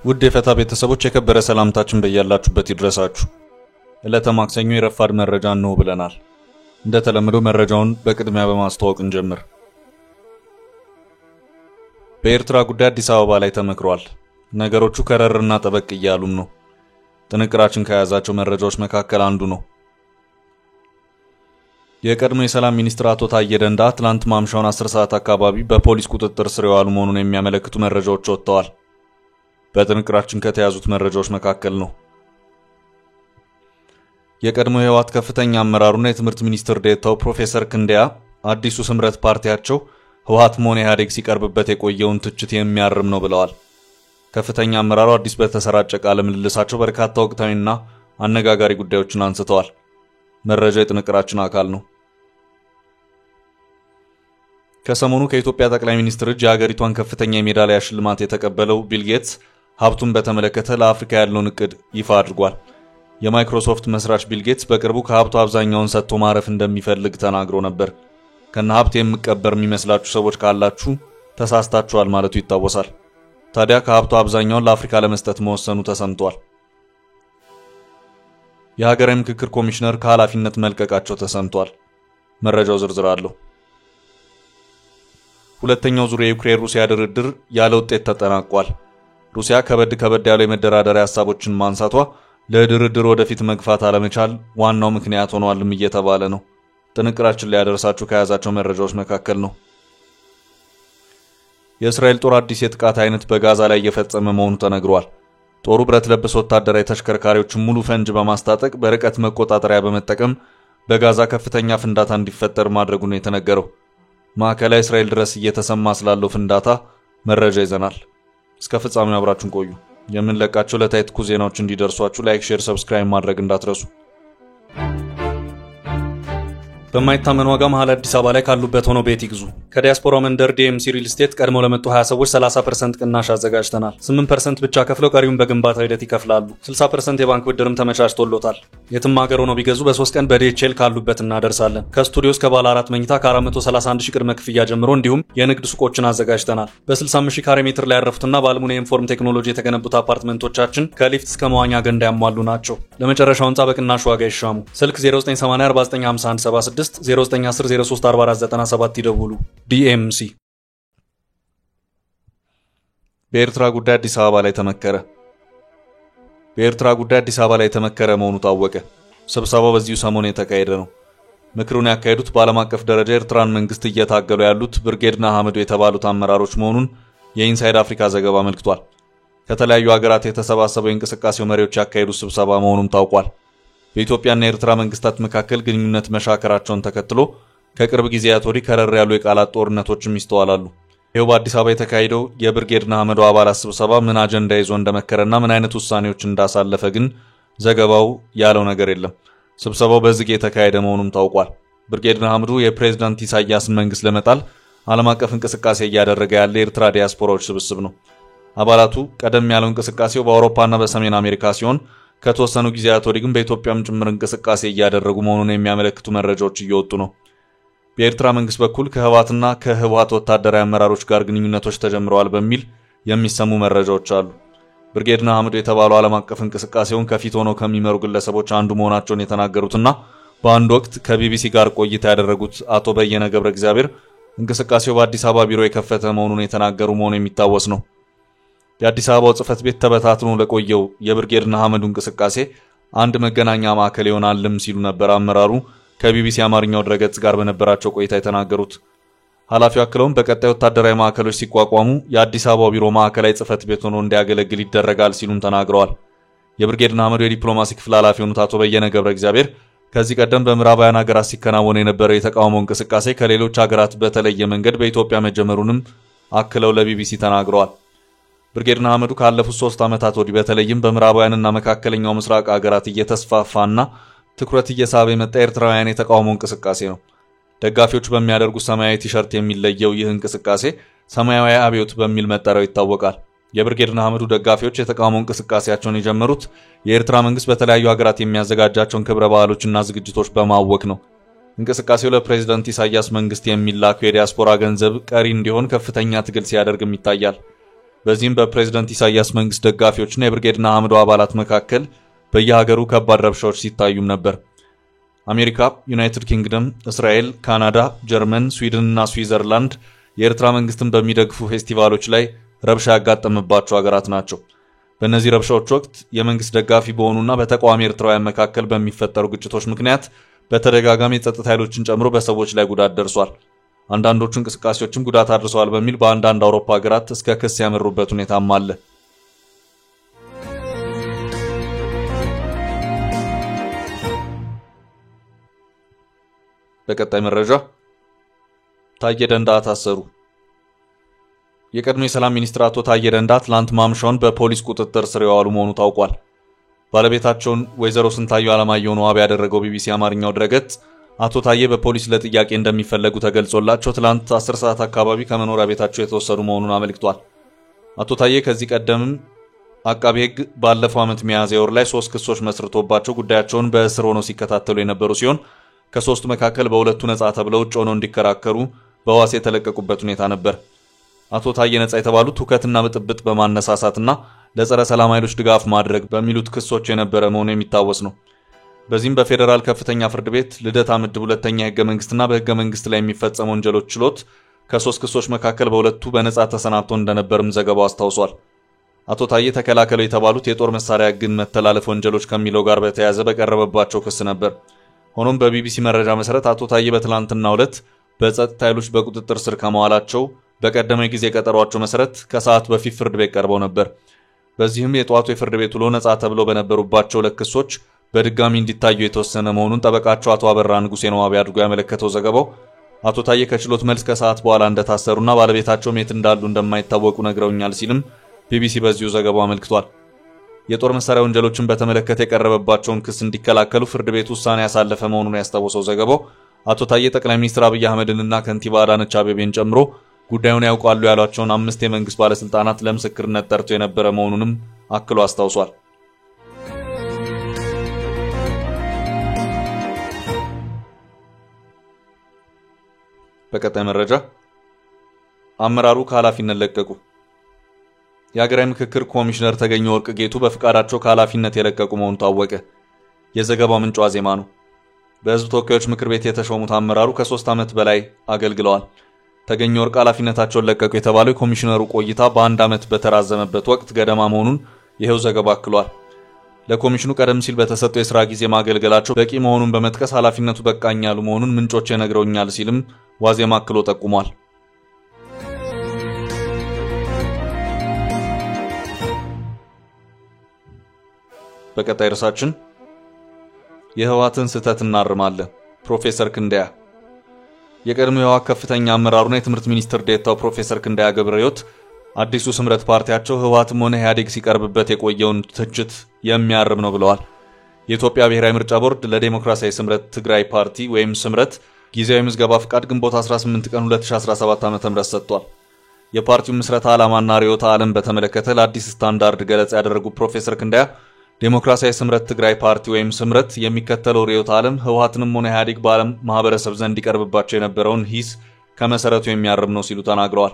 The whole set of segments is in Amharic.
ውድ የፈታ ቤተሰቦች የከበረ ሰላምታችን በእያላችሁበት ይድረሳችሁ። ዕለተ ማክሰኞ የረፋድ መረጃ ነው ብለናል። እንደተለመደው መረጃውን በቅድሚያ በማስተዋወቅ እንጀምር። በኤርትራ ጉዳይ አዲስ አበባ ላይ ተመክሯል። ነገሮቹ ከረርና ጠበቅ እያሉም ነው። ጥንቅራችን ከያዛቸው መረጃዎች መካከል አንዱ ነው። የቀድሞ የሰላም ሚኒስትር አቶ ታዬ ደንደአ ትላንት ማምሻውን 10 ሰዓት አካባቢ በፖሊስ ቁጥጥር ስር የዋሉ መሆኑን የሚያመለክቱ መረጃዎች ወጥተዋል። በጥንቅራችን ከተያዙት መረጃዎች መካከል ነው። የቀድሞ የህወሓት ከፍተኛ አመራሩና የትምህርት ሚኒስትር ዴኤታው ፕሮፌሰር ክንደያ አዲሱ ስምረት ፓርቲያቸው ህወሓት መሆን ኢህአዴግ ሲቀርብበት የቆየውን ትችት የሚያርም ነው ብለዋል። ከፍተኛ አመራሩ አዲስ በተሰራጨ ቃለ ምልልሳቸው በርካታ ወቅታዊና አነጋጋሪ ጉዳዮችን አንስተዋል። መረጃ የጥንቅራችን አካል ነው። ከሰሞኑ ከኢትዮጵያ ጠቅላይ ሚኒስትር እጅ የሀገሪቷን ከፍተኛ የሜዳሊያ ሽልማት የተቀበለው ቢል ጌትስ ሀብቱን በተመለከተ ለአፍሪካ ያለውን እቅድ ይፋ አድርጓል። የማይክሮሶፍት መስራች ቢል ጌትስ በቅርቡ ከሀብቱ አብዛኛውን ሰጥቶ ማረፍ እንደሚፈልግ ተናግሮ ነበር። ከነ ሀብት የምቀበር የሚመስላችሁ ሰዎች ካላችሁ ተሳስታችኋል ማለቱ ይታወሳል። ታዲያ ከሀብቱ አብዛኛውን ለአፍሪካ ለመስጠት መወሰኑ ተሰምቷል። የሀገራዊ ምክክር ኮሚሽነር ከኃላፊነት መልቀቃቸው ተሰምቷል። መረጃው ዝርዝር አለው። ሁለተኛው ዙር የዩክሬን ሩሲያ ድርድር ያለ ውጤት ተጠናቋል። ሩሲያ ከበድ ያሉ የመደራደሪያ ሐሳቦችን ማንሳቷ ለድርድር ወደፊት መግፋት አለመቻል ዋናው ምክንያት ሆኗልም እየተባለ ነው። ጥንቅራችን ላይ ያደረሳችሁ ከያዛቸው መረጃዎች መካከል ነው። የእስራኤል ጦር አዲስ የጥቃት አይነት በጋዛ ላይ እየፈጸመ መሆኑ ተነግሯል። ጦሩ ብረት ለበስ ወታደራዊ ተሽከርካሪዎችን ሙሉ ፈንጅ በማስታጠቅ በርቀት መቆጣጠሪያ በመጠቀም በጋዛ ከፍተኛ ፍንዳታ እንዲፈጠር ማድረጉ ነው የተነገረው። ማዕከላዊ እስራኤል ድረስ እየተሰማ ስላለው ፍንዳታ መረጃ ይዘናል። እስከ ፍጻሜው አብራችሁን ቆዩ። የምንለቃቸው ለታይትኩ ዜናዎች እንዲደርሷችሁ ላይክ፣ ሼር፣ ሰብስክራይብ ማድረግ እንዳትረሱ። በማይታመን ዋጋ መሃል አዲስ አበባ ላይ ካሉበት ሆኖ ቤት ይግዙ። ከዲያስፖራ መንደር ዲኤምሲ ሪል ስቴት ቀድሞ ለመጡ 20 ሰዎች 30% ቅናሽ አዘጋጅተናል። 8% ብቻ ከፍለው ቀሪውን በግንባታ ሂደት ይከፍላሉ። 60% የባንክ ብድርም ተመቻችቶሎታል። የትም ሀገር ሆኖ ቢገዙ በ3 ቀን በዲኤችኤል ካሉበት እናደርሳለን። ከስቱዲዮ እስከ ባለ 4 መኝታ ከ431 ሺህ ቅድመ ክፍያ ጀምሮ እንዲሁም የንግድ ሱቆችን አዘጋጅተናል። በ65 ሺህ ካሬ ሜትር ላይ ያረፉትና በአልሙኒየም ፎርም ቴክኖሎጂ የተገነቡት አፓርትመንቶቻችን ከሊፍት እስከ መዋኛ ገንዳ ያሟሉ ናቸው። ለመጨረሻው ህንጻ በቅናሽ ዋጋ ይሻሙ። ስልክ 0980495176 0910034497 ይደውሉ። ዲኤምሲ። በኤርትራ ጉዳይ አዲስ አበባ ላይ ተመከረ። በኤርትራ ጉዳይ አዲስ አበባ ላይ ተመከረ መሆኑ ታወቀ። ስብሰባው በዚሁ ሰሞን የተካሄደ ነው። ምክሩን ያካሄዱት በዓለም አቀፍ ደረጃ ኤርትራን መንግስት እየታገሉ ያሉት ብርጌድ ንሓመዱ የተባሉት አመራሮች መሆኑን የኢንሳይድ አፍሪካ ዘገባ አመልክቷል። ከተለያዩ ሀገራት የተሰባሰበው የእንቅስቃሴው መሪዎች ያካሄዱት ስብሰባ መሆኑም ታውቋል። በኢትዮጵያና የኤርትራ መንግስታት መካከል ግንኙነት መሻከራቸውን ተከትሎ ከቅርብ ጊዜያት ወዲህ ከረር ያሉ የቃላት ጦርነቶችም ይስተዋላሉ። ይኸው በአዲስ አበባ የተካሄደው የብርጌድ ንሓመዱ አባላት ስብሰባ ምን አጀንዳ ይዞ እንደመከረና ምን አይነት ውሳኔዎች እንዳሳለፈ ግን ዘገባው ያለው ነገር የለም። ስብሰባው በዝግ የተካሄደ መሆኑም ታውቋል። ብርጌድ ንሓመዱ የፕሬዝዳንት ኢሳያስን መንግስት ለመጣል ዓለም አቀፍ እንቅስቃሴ እያደረገ ያለ የኤርትራ ዲያስፖራዎች ስብስብ ነው። አባላቱ ቀደም ያለው እንቅስቃሴው በአውሮፓና በሰሜን አሜሪካ ሲሆን ከተወሰኑ ጊዜያት ወዲህ ግን በኢትዮጵያም ጭምር እንቅስቃሴ እያደረጉ መሆኑን የሚያመለክቱ መረጃዎች እየወጡ ነው። በኤርትራ መንግስት በኩል ከህወሓትና ከህወሓት ወታደራዊ አመራሮች ጋር ግንኙነቶች ተጀምረዋል በሚል የሚሰሙ መረጃዎች አሉ። ብርጌድ ንሓመዱ የተባለው ዓለም አቀፍ እንቅስቃሴውን ከፊት ሆነው ከሚመሩ ግለሰቦች አንዱ መሆናቸውን የተናገሩትና በአንድ ወቅት ከቢቢሲ ጋር ቆይታ ያደረጉት አቶ በየነ ገብረ እግዚአብሔር እንቅስቃሴው በአዲስ አበባ ቢሮ የከፈተ መሆኑን የተናገሩ መሆኑ የሚታወስ ነው። የአዲስ አበባው ጽህፈት ቤት ተበታትኖ ለቆየው የብርጌድ ንሓመዱ እንቅስቃሴ አንድ መገናኛ ማዕከል ይሆናልም ሲሉ ነበር አመራሩ ከቢቢሲ አማርኛው ድረገጽ ጋር በነበራቸው ቆይታ የተናገሩት። ኃላፊው አክለውም በቀጣይ ወታደራዊ ማዕከሎች ሲቋቋሙ የአዲስ አበባው ቢሮ ማዕከላዊ ጽህፈት ቤት ሆኖ እንዲያገለግል ይደረጋል ሲሉም ተናግረዋል። የብርጌድ ንሓመዱ የዲፕሎማሲ ክፍል ኃላፊ የሆኑት አቶ በየነ ገብረ እግዚአብሔር ከዚህ ቀደም በምዕራባውያን ሀገራት ሲከናወን የነበረው የተቃውሞ እንቅስቃሴ ከሌሎች ሀገራት በተለየ መንገድ በኢትዮጵያ መጀመሩንም አክለው ለቢቢሲ ተናግረዋል። ብርጌድ ንሓመዱ ካለፉት 3 ዓመታት ወዲህ በተለይም በምዕራባውያንና መካከለኛው ምስራቅ ሀገራት እየተስፋፋና ትኩረት እየሳበ የመጣ ኤርትራውያን የተቃውሞ እንቅስቃሴ ነው። ደጋፊዎቹ በሚያደርጉት ሰማያዊ ቲሸርት የሚለየው ይህ እንቅስቃሴ ሰማያዊ አብዮት በሚል መጠሪያው ይታወቃል። የብርጌድ ንሓመዱ ደጋፊዎች የተቃውሞ እንቅስቃሴያቸውን የጀመሩት የኤርትራ መንግስት በተለያዩ ሀገራት የሚያዘጋጃቸውን ክብረ በዓሎችና ዝግጅቶች በማወክ ነው። እንቅስቃሴው ለፕሬዝዳንት ኢሳያስ መንግስት የሚላከው የዲያስፖራ ገንዘብ ቀሪ እንዲሆን ከፍተኛ ትግል ሲያደርግም ይታያል። በዚህም በፕሬዝዳንት ኢሳያስ መንግስት ደጋፊዎችና የብርጌድ ንሓመዱ አባላት መካከል በየሀገሩ ከባድ ረብሻዎች ሲታዩም ነበር። አሜሪካ፣ ዩናይትድ ኪንግደም፣ እስራኤል፣ ካናዳ፣ ጀርመን፣ ስዊድን እና ስዊዘርላንድ የኤርትራ መንግስትን በሚደግፉ ፌስቲቫሎች ላይ ረብሻ ያጋጠመባቸው ሀገራት ናቸው። በእነዚህ ረብሻዎች ወቅት የመንግስት ደጋፊ በሆኑና በተቃዋሚ ኤርትራውያን መካከል በሚፈጠሩ ግጭቶች ምክንያት በተደጋጋሚ የጸጥታ ኃይሎችን ጨምሮ በሰዎች ላይ ጉዳት ደርሷል። አንዳንዶቹ እንቅስቃሴዎችም ጉዳት አድርሰዋል በሚል በአንዳንድ አውሮፓ ሀገራት እስከ ክስ ያመሩበት ሁኔታም አለ። በቀጣይ መረጃ ታዬ ደንደዓ ታሰሩ። የቀድሞ የሰላም ሚኒስትር አቶ ታዬ ደንደዓ ትላንት ማምሻውን በፖሊስ ቁጥጥር ስር የዋሉ መሆኑ ታውቋል። ባለቤታቸውን ወይዘሮ ስንታየሁ አለማየሁን ዋቢ ያደረገው ቢቢሲ አማርኛው ድረገጽ አቶ ታዬ በፖሊስ ለጥያቄ እንደሚፈለጉ ተገልጾላቸው ትላንት 10 ሰዓት አካባቢ ከመኖሪያ ቤታቸው የተወሰዱ መሆኑን አመልክቷል። አቶ ታዬ ከዚህ ቀደምም አቃቤ ሕግ ባለፈው ዓመት ሚያዝያ ወር ላይ 3 ክሶች መስርቶባቸው ጉዳያቸውን በእስር ሆነው ሲከታተሉ የነበሩ ሲሆን ከ3ቱ መካከል በሁለቱ ነጻ ተብለው ውጭ ሆነው እንዲከራከሩ በዋስ የተለቀቁበት ሁኔታ ነበር። አቶ ታዬ ነጻ የተባሉት ሁከትና ብጥብጥ በማነሳሳትና ለጸረ ሰላም ኃይሎች ድጋፍ ማድረግ በሚሉት ክሶች የነበረ መሆኑ የሚታወስ ነው። በዚህም በፌዴራል ከፍተኛ ፍርድ ቤት ልደታ ምድብ ሁለተኛ ህገ መንግስትና በህገ መንግስት ላይ የሚፈጸሙ ወንጀሎች ችሎት ከ3 ክሶች መካከል በሁለቱ በነጻ ተሰናብቶ እንደነበርም ዘገባው አስታውሷል። አቶ ታዬ ተከላከሉ የተባሉት የጦር መሳሪያ ግን መተላለፍ ወንጀሎች ከሚለው ጋር በተያያዘ በቀረበባቸው ክስ ነበር። ሆኖም በቢቢሲ መረጃ መሰረት አቶ ታዬ በትላንትናው ዕለት በጸጥታ ኃይሎች በቁጥጥር ስር ከመዋላቸው በቀደመ ጊዜ ቀጠሯቸው መሰረት ከሰዓት በፊት ፍርድ ቤት ቀርበው ነበር። በዚህም የጧቱ የፍርድ ቤት ውሎ ነጻ ተብለው በነበሩባቸው ሁለት ክሶች በድጋሚ እንዲታዩ የተወሰነ መሆኑን ጠበቃቸው አቶ አበራ ንጉሴ ነው ዋቢ አድርጎ ያመለከተው ዘገባው። አቶ ታዬ ከችሎት መልስ ከሰዓት በኋላ እንደታሰሩና ባለቤታቸው የት እንዳሉ እንደማይታወቁ ነግረውኛል ሲልም ቢቢሲ በዚሁ ዘገባው አመልክቷል። የጦር መሳሪያ ወንጀሎችን በተመለከተ የቀረበባቸውን ክስ እንዲከላከሉ ፍርድ ቤት ውሳኔ ያሳለፈ መሆኑን ያስታወሰው ዘገባው አቶ ታዬ ጠቅላይ ሚኒስትር አብይ አህመድንና ከንቲባ አዳነች አቤቤን ጨምሮ ጉዳዩን ያውቃሉ ያሏቸውን 5 የመንግስት ባለስልጣናት ለምስክርነት ጠርቶ የነበረ መሆኑንም አክሎ አስታውሷል። በቀጣይ መረጃ አመራሩ ከኃላፊነት ለቀቁ። የሀገራዊ ምክክር ኮሚሽነር ተገኘ ወርቅ ጌቱ በፍቃዳቸው ከኃላፊነት የለቀቁ መሆኑ ታወቀ። የዘገባው ምንጭ ዋዜማ ነው። በህዝብ ተወካዮች ምክር ቤት የተሾሙት አመራሩ ከ3 ዓመት በላይ አገልግለዋል። ተገኘ ወርቅ ኃላፊነታቸውን ለቀቁ የተባለው የኮሚሽነሩ ቆይታ በ1 ዓመት በተራዘመበት ወቅት ገደማ መሆኑን ይሄው ዘገባ አክሏል። ለኮሚሽኑ ቀደም ሲል በተሰጠው የሥራ ጊዜ ማገልገላቸው በቂ መሆኑን በመጥቀስ ኃላፊነቱ በቃኝ ያሉ መሆኑን ምንጮች ነግረውኛል ሲልም ዋዜማ አክሎ ጠቁሟል። በቀጣይ ርዕሳችን የህወሓትን ስህተት እናርማለን። ፕሮፌሰር ክንደያ የቀድሞ የህወሓት ከፍተኛ አመራሩና የትምህርት ሚኒስትር ዴኤታው ፕሮፌሰር ክንደያ ገብረሕይወት አዲሱ ስምረት ፓርቲያቸው ህወሓትም ሆነ ኢህአዴግ ሲቀርብበት የቆየውን ትችት የሚያርም ነው ብለዋል። የኢትዮጵያ ብሔራዊ ምርጫ ቦርድ ለዲሞክራሲያዊ ስምረት ትግራይ ፓርቲ ወይም ስምረት ጊዜያዊ ምዝገባ ፍቃድ ግንቦት 18 ቀን 2017 ዓ.ም ሰጥቷል። የፓርቲው ምስረታ ዓላማና ርዕዮተ ዓለም በተመለከተ ለአዲስ ስታንዳርድ ገለጻ ያደረጉት ፕሮፌሰር ክንደያ ዲሞክራሲያዊ ስምረት ትግራይ ፓርቲ ወይም ስምረት የሚከተለው ርዕዮተ ዓለም ህወሓትንም ሆነ ኢህአዴግ በዓለም ማህበረሰብ ዘንድ ይቀርብባቸው የነበረውን ሂስ ከመሰረቱ የሚያርም ነው ሲሉ ተናግረዋል።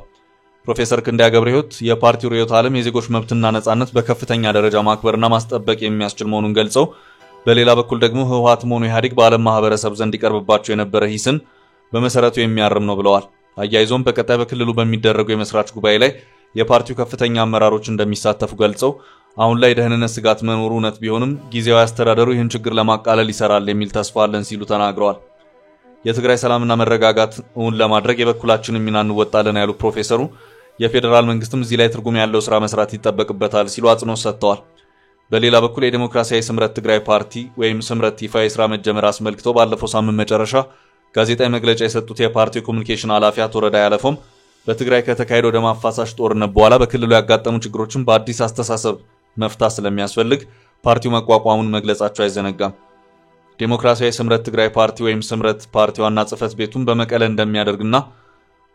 ፕሮፌሰር ክንደያ ገብረሕይወት የፓርቲው ርዕዮተ ዓለም የዜጎች መብትና ነጻነት በከፍተኛ ደረጃ ማክበርና ማስጠበቅ የሚያስችል መሆኑን ገልጸው በሌላ በኩል ደግሞ ህወሓትም ሆነ ኢህአዴግ በዓለም ማህበረሰብ ዘንድ ይቀርብባቸው የነበረ ሂስን በመሰረቱ የሚያርም ነው ብለዋል። አያይዞም በቀጣይ በክልሉ በሚደረጉ የመስራች ጉባኤ ላይ የፓርቲው ከፍተኛ አመራሮች እንደሚሳተፉ ገልጸው አሁን ላይ ደህንነት ስጋት መኖሩ እውነት ቢሆንም ጊዜያዊ አስተዳደሩ ይህን ችግር ለማቃለል ይሰራል የሚል ተስፋ አለን ሲሉ ተናግረዋል። የትግራይ ሰላምና መረጋጋት እውን ለማድረግ የበኩላችንን ሚና እንወጣለን ያሉት ፕሮፌሰሩ የፌዴራል መንግስትም እዚህ ላይ ትርጉም ያለው ስራ መስራት ይጠበቅበታል ሲሉ አጽንኦት ሰጥተዋል። በሌላ በኩል የዲሞክራሲያዊ ስምረት ትግራይ ፓርቲ ወይም ስምረት ይፋ የስራ መጀመር አስመልክቶ ባለፈው ሳምንት መጨረሻ ጋዜጣዊ መግለጫ የሰጡት የፓርቲው ኮሙኒኬሽን ኃላፊ አቶ ረዳይ አለፎም በትግራይ ከተካሄደው ደም አፋሳሽ ጦርነት በኋላ በክልሉ ያጋጠሙ ችግሮችን በአዲስ አስተሳሰብ መፍታት ስለሚያስፈልግ ፓርቲው መቋቋሙን መግለጻቸው አይዘነጋም። ዲሞክራሲያዊ ስምረት ትግራይ ፓርቲ ወይም ስምረት ፓርቲ ዋና ጽህፈት ቤቱን በመቀለ እንደሚያደርግና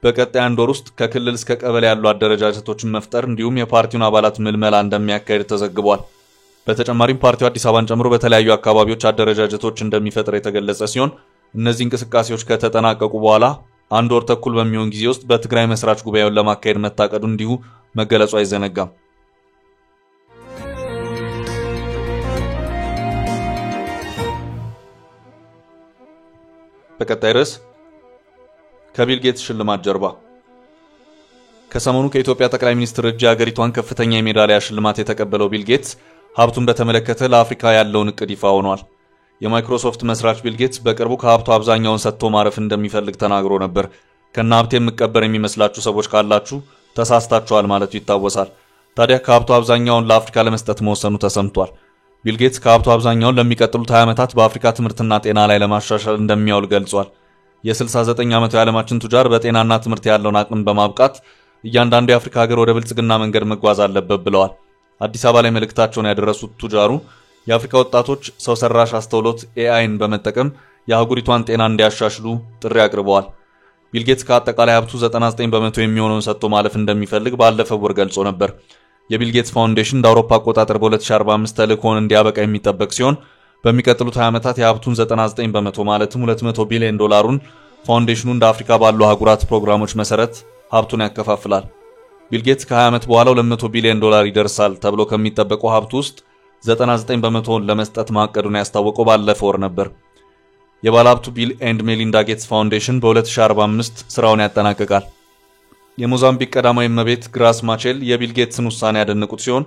በቀጣይ አንድ ወር ውስጥ ከክልል እስከ ቀበሌ ያሉ አደረጃጀቶችን መፍጠር እንዲሁም የፓርቲውን አባላት ምልመላ እንደሚያካሂድ ተዘግቧል። በተጨማሪም ፓርቲው አዲስ አበባን ጨምሮ በተለያዩ አካባቢዎች አደረጃጀቶች እንደሚፈጥር የተገለጸ ሲሆን እነዚህ እንቅስቃሴዎች ከተጠናቀቁ በኋላ አንድ ወር ተኩል በሚሆን ጊዜ ውስጥ በትግራይ መስራች ጉባኤውን ለማካሄድ መታቀዱ እንዲሁ መገለጹ አይዘነጋም። በቀጣይ ርዕስ ከቢል ጌትስ ሽልማት ጀርባ። ከሰሞኑ ከኢትዮጵያ ጠቅላይ ሚኒስትር እጅ ሀገሪቷን ከፍተኛ የሜዳሊያ ሽልማት የተቀበለው ቢል ጌትስ ሀብቱን በተመለከተ ለአፍሪካ ያለውን እቅድ ይፋ ሆኗል። የማይክሮሶፍት መስራች ቢል ጌትስ በቅርቡ ከሀብቱ አብዛኛውን ሰጥቶ ማረፍ እንደሚፈልግ ተናግሮ ነበር። ከነ ሀብቴ የምቀበር የሚመስላችሁ ሰዎች ካላችሁ ተሳስታችኋል ማለቱ ይታወሳል። ታዲያ ከሀብቱ አብዛኛውን ለአፍሪካ ለመስጠት መወሰኑ ተሰምቷል። ቢል ጌትስ ከሀብቱ አብዛኛውን ለሚቀጥሉት 20 ዓመታት በአፍሪካ ትምህርትና ጤና ላይ ለማሻሻል እንደሚያውል ገልጿል። የ69 ዓመቱ የዓለማችን ቱጃር በጤናና ትምህርት ያለውን አቅም በማብቃት እያንዳንዱ የአፍሪካ ሀገር ወደ ብልጽግና መንገድ መጓዝ አለበት ብለዋል። አዲስ አበባ ላይ መልእክታቸውን ያደረሱት ቱጃሩ የአፍሪካ ወጣቶች ሰው ሰራሽ አስተውሎት ኤአይን በመጠቀም የአህጉሪቷን ጤና እንዲያሻሽሉ ጥሪ አቅርበዋል። ቢል ጌትስ ከአጠቃላይ ሀብቱ 99 በመቶ የሚሆነውን ሰጥቶ ማለፍ እንደሚፈልግ ባለፈው ወር ገልጾ ነበር። የቢል ጌትስ ፋውንዴሽን እንደ አውሮፓ አቆጣጠር በ2045 ተልእኮውን እንዲያበቃ የሚጠበቅ ሲሆን በሚቀጥሉት 20 ዓመታት የሀብቱን 99 በመቶ ማለትም $200 ቢሊዮን ፋውንዴሽኑ እንደ አፍሪካ ባሉ አህጉራት ፕሮግራሞች መሰረት ሀብቱን ያከፋፍላል። ቢል ጌትስ ከ20 ዓመት በኋላ $200 ቢሊዮን ይደርሳል ተብሎ ከሚጠበቀው ሀብቱ ውስጥ 99 በመቶውን ለመስጠት ማቀዱን ያስታወቀው ባለፈው ወር ነበር። የባለሀብቱ ቢል ኤንድ ሜሊንዳ ጌትስ ፋውንዴሽን በ2045 ስራውን ያጠናቅቃል። የሞዛምቢክ ቀዳማዊ እመቤት ግራስ ማቼል የቢል ጌትስን ውሳኔ ያደነቁት ሲሆን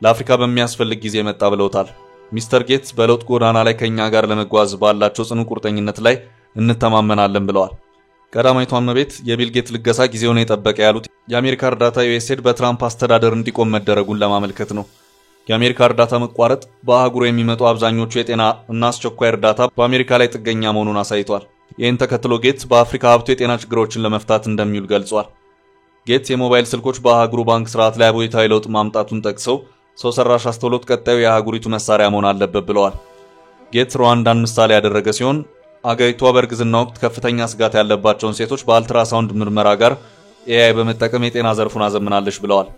ለአፍሪካ በሚያስፈልግ ጊዜ መጣ ብለውታል። ሚስተር ጌትስ በለውጥ ጎዳና ላይ ከኛ ጋር ለመጓዝ ባላቸው ጽኑ ቁርጠኝነት ላይ እንተማመናለን ብለዋል። ቀዳማዊቷ እመቤት የቢል ጌትስ ልገሳ ጊዜውን የጠበቀ ያሉት የአሜሪካ እርዳታ ዩኤስኤድ በትራምፕ አስተዳደር እንዲቆም መደረጉን ለማመልከት ነው። የአሜሪካ እርዳታ መቋረጥ በአህጉሩ የሚመጡ አብዛኞቹ የጤና እና አስቸኳይ እርዳታ በአሜሪካ ላይ ጥገኛ መሆኑን አሳይቷል። ይህን ተከትሎ ጌትስ በአፍሪካ ሀብቱ የጤና ችግሮችን ለመፍታት እንደሚውል ገልጿል። ጌትስ የሞባይል ስልኮች በአህጉሩ ባንክ ስርዓት ላይ አብዮታዊ ለውጥ ማምጣቱን ጠቅሰው ሰው ሰራሽ አስተውሎት ቀጣዩ የአህጉሪቱ መሳሪያ መሆን አለበት ብለዋል። ጌትስ ሩዋንዳን ምሳሌ ያደረገ ሲሆን አገሪቷ በእርግዝና ወቅት ከፍተኛ ስጋት ያለባቸውን ሴቶች በአልትራሳውንድ ምርመራ ጋር ኤአይ በመጠቀም የጤና ዘርፉን አዘምናለች ብለዋል።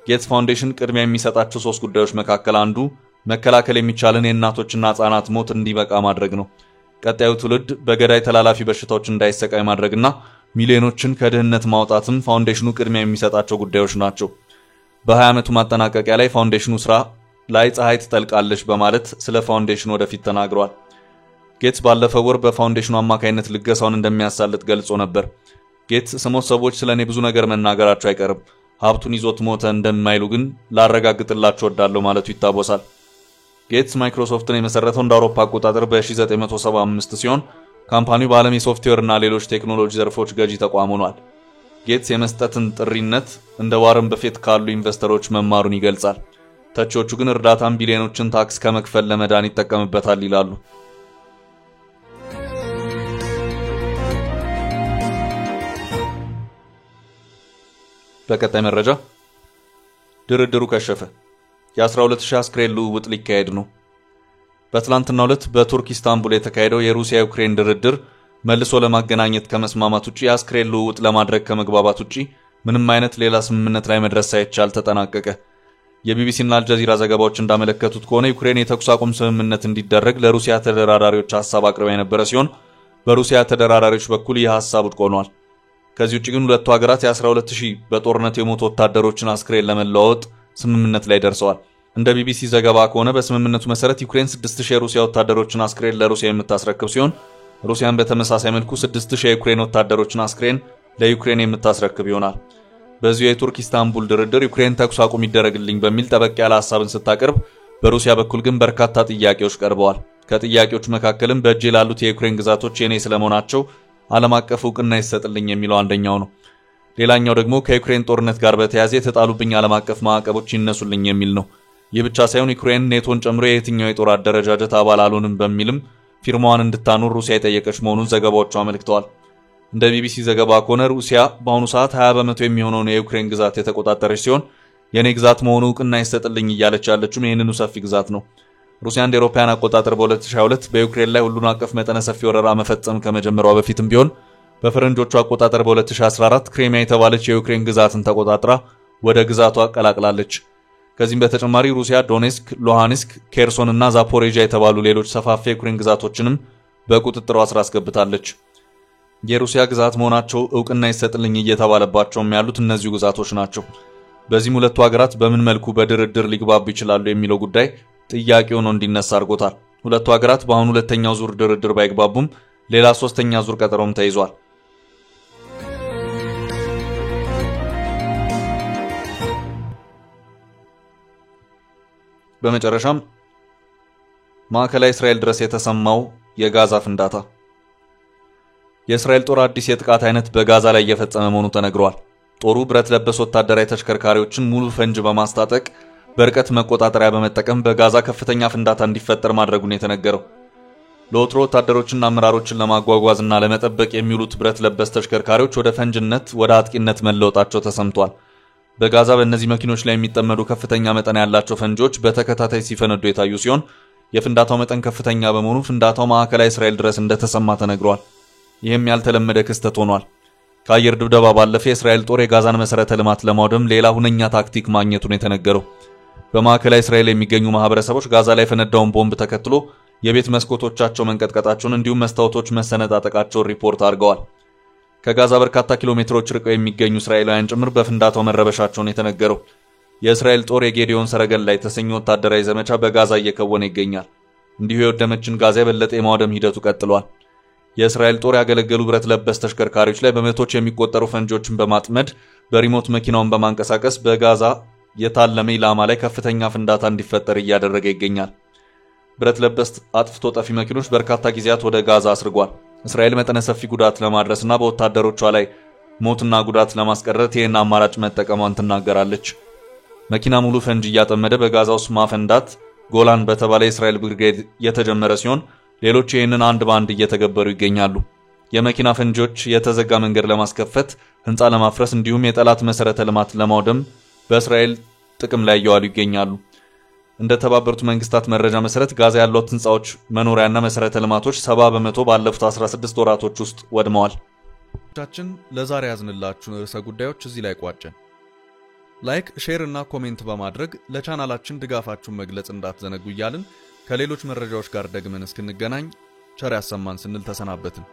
ጌትስ ፋውንዴሽን ቅድሚያ የሚሰጣቸው 3 ጉዳዮች መካከል አንዱ መከላከል የሚቻልን የእናቶችና ህጻናት ሞት እንዲበቃ ማድረግ ነው። ቀጣዩ ትውልድ በገዳይ ተላላፊ በሽታዎች እንዳይሰቃይ ማድረግና ሚሊዮኖችን ከድህነት ማውጣትም ፋውንዴሽኑ ቅድሚያ የሚሰጣቸው ጉዳዮች ናቸው። በ20 ዓመቱ ማጠናቀቂያ ላይ ፋውንዴሽኑ ስራ ላይ ፀሐይ ትጠልቃለች በማለት ስለ ፋውንዴሽኑ ወደፊት ተናግሯል። ጌትስ ባለፈው ወር በፋውንዴሽኑ አማካይነት ልገሳውን እንደሚያሳልጥ ገልጾ ነበር። ጌትስ ስሞት ሰዎች ስለኔ ብዙ ነገር መናገራቸው አይቀርም፣ ሀብቱን ይዞት ሞተ እንደማይሉ ግን ላረጋግጥላቸው ወዳለው ማለቱ ይታወሳል። ጌትስ ማይክሮሶፍትን የመሰረተው እንደ አውሮፓ አቆጣጠር በ1975 ሲሆን ካምፓኒው በዓለም የሶፍትዌር እና ሌሎች ቴክኖሎጂ ዘርፎች ገዢ ተቋም ሆኗል። ጌትስ የመስጠትን ጥሪነት እንደ ዋረን በፌት ካሉ ኢንቨስተሮች መማሩን ይገልጻል። ተቺዎቹ ግን እርዳታን ቢሊዮኖችን ታክስ ከመክፈል ለመዳን ይጠቀምበታል ይላሉ። በቀጣይ መረጃ ድርድሩ ከሸፈ። የ12000 አስክሬን ልውውጥ ሊካሄድ ነው። በትላንትናው ዕለት በቱርክ ኢስታንቡል የተካሄደው የሩሲያ ዩክሬን ድርድር መልሶ ለማገናኘት ከመስማማት ውጪ የአስክሬን ልውውጥ ለማድረግ ከመግባባት ውጪ ምንም አይነት ሌላ ስምምነት ላይ መድረስ ሳይቻል ተጠናቀቀ። የቢቢሲና አልጀዚራ ዘገባዎች እንዳመለከቱት ከሆነ ዩክሬን የተኩስ አቁም ስምምነት እንዲደረግ ለሩሲያ ተደራዳሪዎች ሐሳብ አቅርባ የነበረ ሲሆን በሩሲያ ተደራዳሪዎች በኩል ይህ ሐሳብ ውድቅ ሆኗል። ከዚህ ውጪ ግን ሁለቱ ሀገራት የ12000 በጦርነት የሞቱ ወታደሮችን አስክሬን ለመለዋወጥ ስምምነት ላይ ደርሰዋል። እንደ ቢቢሲ ዘገባ ከሆነ በስምምነቱ መሰረት ዩክሬን 6000 የሩሲያ ወታደሮችን አስክሬን ለሩሲያ የምታስረክብ ሲሆን ሩሲያን በተመሳሳይ መልኩ 6000 የዩክሬን ወታደሮችን አስክሬን ለዩክሬን የምታስረክብ ይሆናል። በዚሁ የቱርክ ኢስታንቡል ድርድር ዩክሬን ተኩስ አቁም ይደረግልኝ በሚል ጠበቅ ያለ ሐሳብን ስታቀርብ በሩሲያ በኩል ግን በርካታ ጥያቄዎች ቀርበዋል። ከጥያቄዎቹ መካከልም በእጅ ላሉት የዩክሬን ግዛቶች የኔ ስለመሆናቸው ዓለም አቀፍ እውቅና ይሰጥልኝ የሚለው አንደኛው ነው። ሌላኛው ደግሞ ከዩክሬን ጦርነት ጋር በተያያዘ የተጣሉብኝ ዓለም አቀፍ ማዕቀቦች ይነሱልኝ የሚል ነው። ይህ ብቻ ሳይሆን ዩክሬን ኔቶን ጨምሮ የትኛው የጦር አደረጃጀት አባል አልሆንም በሚልም ፊርማዋን እንድታኖር ሩሲያ የጠየቀች መሆኑን ዘገባዎቹ አመልክተዋል። እንደ ቢቢሲ ዘገባ ከሆነ ሩሲያ በአሁኑ ሰዓት 20 በመቶ የሚሆነውን የዩክሬን ግዛት የተቆጣጠረች ሲሆን የኔ ግዛት መሆኑ እውቅና ይሰጥልኝ እያለች ያለችው ይህንኑ ሰፊ ግዛት ነው። ሩሲያ እንደ አውሮፓውያን አቆጣጠር በ2022 በዩክሬን ላይ ሁሉን አቀፍ መጠነ ሰፊ ወረራ መፈጸም ከመጀመሯ በፊትም ቢሆን በፈረንጆቹ አቆጣጠር በ2014 ክሬሚያ የተባለች የዩክሬን ግዛትን ተቆጣጥራ ወደ ግዛቷ ቀላቅላለች። ከዚህም በተጨማሪ ሩሲያ ዶኔስክ፣ ሉሃንስክ፣ ኬርሶን እና ዛፖሪዥያ የተባሉ ሌሎች ሰፋፊ የዩክሬን ግዛቶችንም በቁጥጥሯ ስር አስገብታለች። የሩሲያ ግዛት መሆናቸው እውቅና ይሰጥልኝ እየተባለባቸውም ያሉት እነዚሁ ግዛቶች ናቸው። በዚህም ሁለቱ ሀገራት በምን መልኩ በድርድር ሊግባቡ ይችላሉ የሚለው ጉዳይ ጥያቄ ሆኖ እንዲነሳ አድርጎታል። ሁለቱ ሀገራት በአሁኑ ሁለተኛው ዙር ድርድር ባይግባቡም ሌላ ሶስተኛ ዙር ቀጠሮም ተይዟል። በመጨረሻም ማዕከላዊ እስራኤል ድረስ የተሰማው የጋዛ ፍንዳታ። የእስራኤል ጦር አዲስ የጥቃት አይነት በጋዛ ላይ እየፈጸመ መሆኑ ተነግሯል። ጦሩ ብረት ለበስ ወታደራዊ ተሽከርካሪዎችን ሙሉ ፈንጅ በማስታጠቅ በርቀት መቆጣጠሪያ በመጠቀም በጋዛ ከፍተኛ ፍንዳታ እንዲፈጠር ማድረጉን የተነገረው። ለወትሮ ወታደሮችና አመራሮችን ለማጓጓዝና ለመጠበቅ የሚውሉት ብረት ለበስ ተሽከርካሪዎች ወደ ፈንጅነት ወደ አጥቂነት መለወጣቸው ተሰምቷል። በጋዛ በእነዚህ መኪኖች ላይ የሚጠመዱ ከፍተኛ መጠን ያላቸው ፈንጂዎች በተከታታይ ሲፈነዱ የታዩ ሲሆን የፍንዳታው መጠን ከፍተኛ በመሆኑ ፍንዳታው ማዕከላዊ እስራኤል ድረስ እንደተሰማ ተነግሯል። ይህም ያልተለመደ ክስተት ሆኗል። ከአየር ድብደባ ባለፈ የእስራኤል ጦር የጋዛን መሰረተ ልማት ለማውደም ሌላ ሁነኛ ታክቲክ ማግኘቱን የተነገረው። በማዕከላዊ እስራኤል የሚገኙ ማህበረሰቦች ጋዛ ላይ ፈነዳውን ቦምብ ተከትሎ የቤት መስኮቶቻቸው መንቀጥቀጣቸውን እንዲሁም መስታወቶች መሰነጣጠቃቸውን ሪፖርት አድርገዋል። ከጋዛ በርካታ ኪሎ ሜትሮች ርቀው የሚገኙ እስራኤላውያን ጭምር በፍንዳታው መረበሻቸውን የተነገረው። የእስራኤል ጦር የጌዲዮን ሰረገላ የተሰኘ ወታደራዊ ዘመቻ በጋዛ እየከወነ ይገኛል። እንዲሁ የወደመችን ጋዛ የበለጠ የማውደም ሂደቱ ቀጥሏል። የእስራኤል ጦር ያገለገሉ ብረት ለበስ ተሽከርካሪዎች ላይ በመቶች የሚቆጠሩ ፈንጂዎችን በማጥመድ በሪሞት መኪናውን በማንቀሳቀስ በጋዛ የታለመ ኢላማ ላይ ከፍተኛ ፍንዳታ እንዲፈጠር እያደረገ ይገኛል። ብረት ለበስ አጥፍቶ ጠፊ መኪኖች በርካታ ጊዜያት ወደ ጋዛ አስርጓል። እስራኤል መጠነ ሰፊ ጉዳት ለማድረስና በወታደሮቿ ላይ ሞትና ጉዳት ለማስቀረት ይህን አማራጭ መጠቀሟን ትናገራለች። መኪና ሙሉ ፈንጂ እያጠመደ በጋዛ ውስጥ ማፈንዳት ጎላን በተባለ የእስራኤል ብርጌድ የተጀመረ ሲሆን ሌሎች ይህንን አንድ ባንድ እየተገበሩ ይገኛሉ። የመኪና ፈንጂዎች የተዘጋ መንገድ ለማስከፈት፣ ህንፃ ለማፍረስ እንዲሁም የጠላት መሰረተ ልማት ለማውደም በእስራኤል ጥቅም ላይ እየዋሉ ይገኛሉ። እንደ ተባበሩት መንግስታት መረጃ መሰረት ጋዛ ያሉት ህንፃዎች፣ መኖሪያና መሰረተ ልማቶች 70% ባለፉት 16 ወራቶች ውስጥ ወድመዋል። ቻችን ለዛሬ ያዝንላችሁ ርዕሰ ጉዳዮች እዚህ ላይ ቋጨን። ላይክ፣ ሼር እና ኮሜንት በማድረግ ለቻናላችን ድጋፋችሁን መግለጽ እንዳትዘነጉ እያልን ከሌሎች መረጃዎች ጋር ደግመን እስክንገናኝ ቸር ያሰማን ስንል ተሰናበትን።